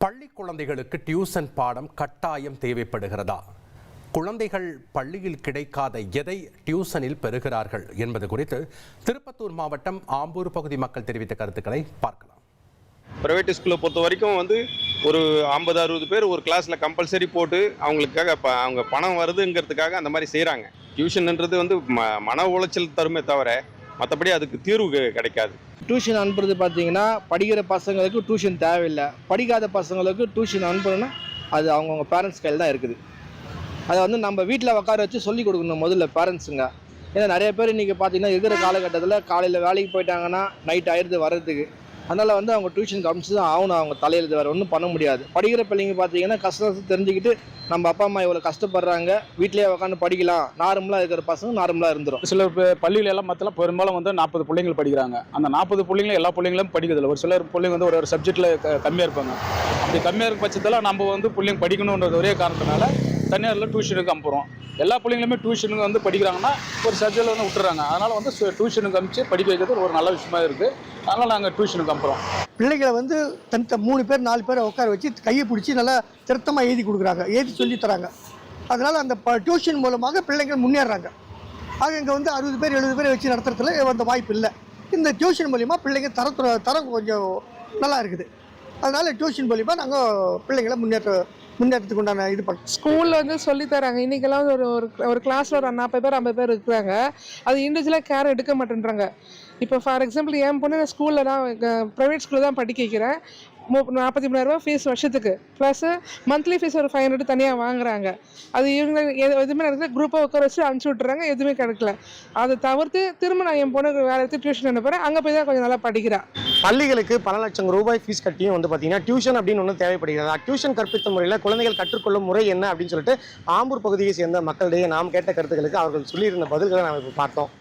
பள்ளி குழந்தைகளுக்கு டியூஷன் பாடம் கட்டாயம் தேவைப்படுகிறதா? குழந்தைகள் பள்ளியில் கிடைக்காத எதை டியூஷனில் பெறுகிறார்கள் என்பது குறித்து திருப்பத்தூர் மாவட்டம் ஆம்பூர் பகுதி மக்கள் தெரிவித்த கருத்துக்களை பார்க்கலாம். பிரைவேட் ஸ்கூலை பொறுத்த வரைக்கும் ஒரு 50-60 பேர் ஒரு கிளாஸில் கம்பல்சரி போட்டு அவங்களுக்காக அவங்க பணம் வருதுங்கிறதுக்காக அந்த மாதிரி செய்கிறாங்க. டியூஷன்ன்றது மன உளைச்சல் தருமே தவிர மற்றபடி அதுக்கு தீர்வு கிடைக்காது. டியூஷன் அனுப்புறது பார்த்தீங்கன்னா படிக்கிற பசங்களுக்கு டியூஷன் தேவையில்லை, படிக்காத பசங்களுக்கு டியூஷன் அனுப்பணும்னா அது அவங்கவுங்க பேரண்ட்ஸ் கையில் தான் இருக்குது. அதை நம்ம வீட்டில் உட்கார வச்சு சொல்லிக் கொடுக்கணும் முதல்ல பேரண்ட்ஸுங்க. ஏன்னா நிறைய பேர் இன்றைக்கி பார்த்தீங்கன்னா இருக்கிற காலகட்டத்தில் காலையில் வேலைக்கு போயிட்டாங்கன்னா நைட் ஆயிடுது வர்றதுக்கு. அதனால் அவங்க டியூஷனுக்கு அனுப்பிச்சு தான் ஆகணும், அவங்க தலையில் வேறு ஒன்றும் பண்ண முடியாது. படிக்கிற பிள்ளைங்க பார்த்தீங்கன்னா கஷ்டத்தை தெரிஞ்சுக்கிட்டு நம்ம அப்பா அம்மா இவ்வளோ கஷ்டப்படுறாங்க, வீட்டிலேயே உட்காந்து படிக்கலாம், நார்மலாக இருக்கிற பசங்க நார்மலாக இருந்துடும். சில பள்ளியில எல்லாம் மற்றலாம் பெரும்பாலும் 40 பிள்ளைங்கள் படிக்கிறாங்க. அந்த 40 பிள்ளைங்களும் எல்லா பிள்ளைங்களும் படிக்கிறதில்ல. ஒரு சிலர் பிள்ளைங்க ஒரு சப்ஜெக்டில் கம்மியாக இருப்பாங்க. அப்படி கம்மியாக இருக்க பட்சத்தில் நம்ம பிள்ளைங்க படிக்கணுன்றது ஒரே காரணத்தினால தனியாரில் டியூஷனுக்கு அனுப்புகிறோம். எல்லா பிள்ளைங்களுமே டியூஷனுக்கு படிக்கிறாங்கன்னா ஒரு சப்ஜெக்டில் விட்டுறாங்க. அதனால் டியூஷனுக்கு அனுப்பிச்சு படிக்க வைக்கிறது ஒரு நல்ல விஷயமா இருக்குது. அதனால் நாங்கள் டியூஷனுக்கு அனுப்புகிறோம். பிள்ளைகளை தனித்த 3 பேர் 4 பேரை உட்கார வச்சு கையை பிடிச்சி நல்லா திருத்தமாக எழுதி கொடுக்குறாங்க, எழுதி சொல்லி தராங்க. அதனால் அந்த டியூஷன் மூலமாக பிள்ளைங்கள் முன்னேறாங்க. ஆக இங்கே 60 பேர் 70 பேரை வச்சு நடத்துறதுல அந்த வாய்ப்பு இல்லை. இந்த டியூஷன் மூலிமா பிள்ளைங்க தரம் கொஞ்சம் நல்லா இருக்குது. அதனால் டியூஷன் மூலிமா நாங்கள் பிள்ளைங்களை முன்னேற்றத்துக்கு உண்டான இது பண்ணோம். ஸ்கூலில் சொல்லி தராங்க. இன்றைக்கெல்லாம் ஒரு கிளாஸில் ஒரு 40 பேர் 50 பேர் இருக்கிறாங்க. அது இண்டிவிஜுவலாக கேர் எடுக்க மாட்டேன்றாங்க. இப்போ ஃபார் எக்ஸாம்பிள் என் பொண்ணு நான் ஸ்கூலில் தான் ப்ரைவேட் ஸ்கூலில் தான் படிக்க வைக்கிறேன். 43,000 ஃபீஸ் வருஷத்துக்கு, ப்ளஸ் மந்த்லி ஃபீஸ் ஒரு 500 தனியாக வாங்குறாங்க. அது இவங்க எதுவுமே நடக்கல, குரூப்பாக உட்கார வச்சு அனுப்பிச்சி விட்டுறாங்க, எதுவுமே கிடைக்கல. அதை தவிர்த்து திரும்ப நான் என் பொண்ணுக்கு வேறு எடுத்து டியூஷன் அனுப்புகிறேன். அங்கே போய் தான் கொஞ்சம் நல்லா படிக்கிறேன். பள்ளிகளுக்கு பல லட்சம் ரூபாய் ஃபீஸ் கட்டியும் பார்த்தீங்கன்னா டியூஷன் அப்படின்னு ஒன்று தேவைப்படுகிறது. டியூஷன் கற்பித்த முறையில் குழந்தைகள் கற்றுக்கொள்ளும் முறை என்ன அப்படின்னு சொல்லிட்டு ஆம்பூர் பகுதியை சேர்ந்த மக்களிடையே நாம் கேட்ட கருத்துக்களுக்கு அவர்கள் சொல்லியிருந்த பதில்களை நாம் இப்போ பார்த்தோம்.